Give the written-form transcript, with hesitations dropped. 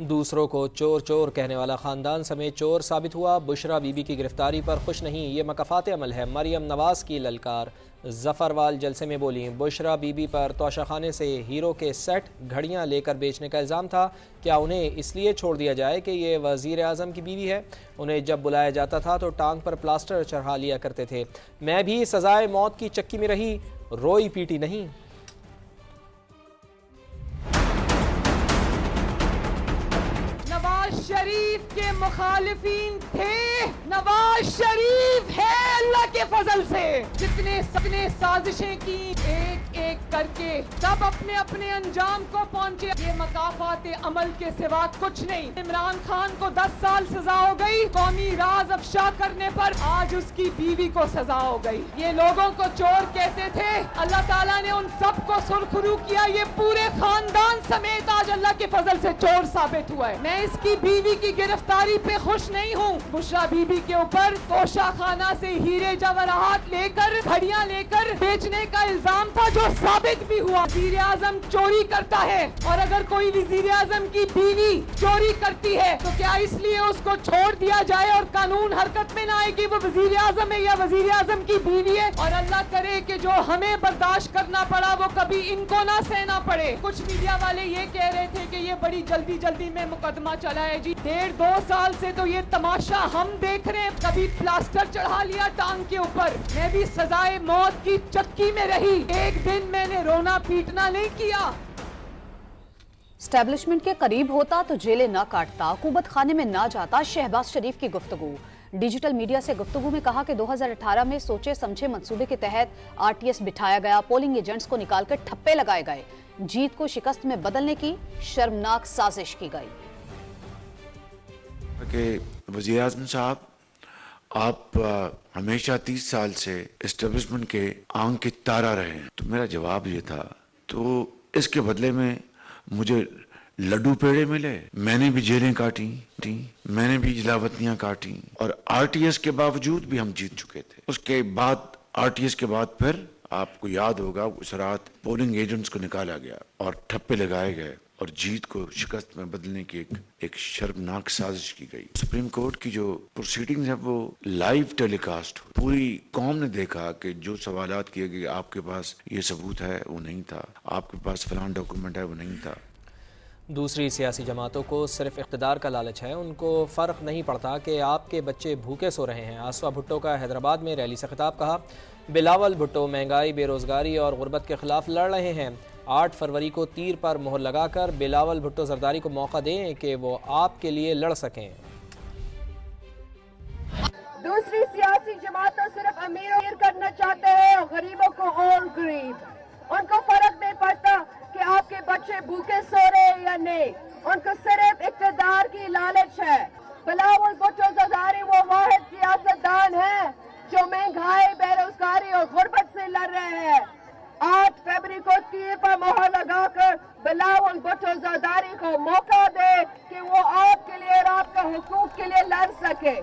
دوسروں کو چور چور کہنے والا خاندان سمیت چور ثابت ہوا۔ بشرا بی بی کی گرفتاری پر خوش نہیں، یہ مکافات عمل ہے، مریم نواز کی للکار۔ ظفروال جلسے میں بولیں، بشرا بی بی پر توشہ خانے سے ہیرو کے سیٹ گھڑیاں لے کر بیچنے کا الزام تھا، کیا انہیں اس لیے چھوڑ دیا جائے کہ یہ وزیر اعظم کی بیوی ہے؟ انہیں جب بلایا جاتا تھا تو ٹانگ پر پلاسٹر چڑھا لیا کرتے تھے۔ میں بھی سزائے موت کی چکی میں رہی، روئی پیٹی نہیں۔ نواز شریف کے مخالفین تھے، نواز شریف ہے اللہ کے فضل سے، جتنے سپنے سازشیں کی ایک ایک کر کے سب اپنے اپنے انجام کو پہنچے۔ یہ مکافات عمل کے سوا کچھ نہیں۔ عمران خان کو 10 سال سزا ہو گئی قومی راز افشا کرنے پر، آج اس کی بیوی کو سزا ہو گئی۔ یہ لوگوں کو چور کہتے تھے، اللہ تعالیٰ نے ان سب کو سرخرو کیا، یہ پورے خاندان سمیت آج اللہ کے فضل سے چور ثابت ہوا ہے۔ میں اس کی بیوی کی گرفتاری پہ خوش نہیں ہوں۔ بشرا بی بی کے اوپر توشہ خانہ سے ہیرے جواہرات لے کر گھڑیاں لے کر بیچنے کا الزام تھا، جو ثابت بھی ہوا۔ وزیر اعظم چوری کرتا ہے، اور اگر کوئی وزیر اعظم کی بیوی چوری کرتی ہے تو کیا اس لیے اس کو چھوڑ دیا جائے اور قانون حرکت میں نہ آئے کہ وہ وزیر اعظم ہے یا وزیر اعظم کی بیوی ہے؟ اور اللہ کرے کہ جو ہمیں برداشت کرنا پڑا وہ کبھی ان کو نہ سہنا پڑے۔ کچھ میڈیا والے یہ کہہ رہے تھے کہ یہ بڑی جلدی میں مقدمہ چلا ہے۔ جی 1.5-2 سال سے تو یہ تماشا ہم دیکھ رہے ہیں، کبھی پلاسٹر چڑھا لیا ٹانگ کے اوپر، میں بھی سزائے موت کی چکی میں رہی، ایک دن میں نے رونا پیٹنا نہیں کیا۔ اسٹیبلشمنٹ کے قریب ہوتا تو جیلیں نہ کاٹتا، حکومت خانے میں نہ جاتا۔ شہباز شریف کی گفتگو۔ ڈیجیٹل میڈیا سے گفتگو میں کہا کہ 2018 میں سوچے سمجھے منصوبے کے تحت RTS بٹھایا گیا، پولنگ ایجنٹس کو نکال کر ٹھپے لگائے گئے، جیت کو شکست میں بدلنے کی شرمناک سازش کی گئی۔ کہ وزیر اعظم صاحب، آپ ہمیشہ 30 سال سے اسٹیبلشمنٹ کے آنکھ کے تارا رہے ہیں، تو میرا جواب یہ تھا، تو اس کے بدلے میں مجھے لڈو پیڑے ملے، میں نے بھی جیلیں کاٹی، میں نے بھی جلاوطنیاں کاٹی، اور RTS کے باوجود بھی ہم جیت چکے تھے۔ اس کے بعد RTS کے بعد پھر آپ کو یاد ہوگا اس رات پولنگ ایجنٹس کو نکالا گیا اور ٹھپے لگائے گئے اور جیت کو شکست میں بدلنے کی ایک شرمناک سازش کی گئی۔ سپریم کورٹ کی جو پروسیڈنگز ہیں وہ لائیو ٹیلی کاسٹ، پوری قوم نے دیکھا کہ جو سوالات کیے گئے، آپ کے پاس یہ ثبوت ہے وہ نہیں تھا، آپ کے پاس فلان ڈاکومنٹ ہے وہ نہیں تھا۔ دوسری سیاسی جماعتوں کو صرف اقتدار کا لالچ ہے، ان کو فرق نہیں پڑتا کہ آپ کے بچے بھوکے سو رہے ہیں۔ آسوا بھٹو کا حیدرآباد میں ریلی سے خطاب، کہا بلاول بھٹو مہنگائی، بے روزگاری اور غربت کے خلاف لڑ رہے ہیں۔ 8 فروری کو تیر پر مہر لگا کر بلاول بھٹو زرداری کو موقع دیں کہ وہ آپ کے لیے لڑ سکیں۔ دوسری سیاسی جماعتیں صرف امیر کرنا چاہتے ہیں اور غریبوں کو اور غریب، ان کو فرق نہیں پڑتا کہ آپ کے بچے بھوکے سو رہے ہیں یا نہیں، ان کو صرف اقتدار کی لالچ ہے۔ بلاول بھٹو زرداری وہ واحد سیاستدان ہیں جو مہنگائی، بے روزگاری اور غربت سے لڑ رہے ہیں۔ 8 فروری کو تیر پر مہر لگا کر بلاول بھٹو زرداری کو موقع دے کہ وہ آپ کے لیے اور آپ کے حقوق کے لیے لڑ سکے۔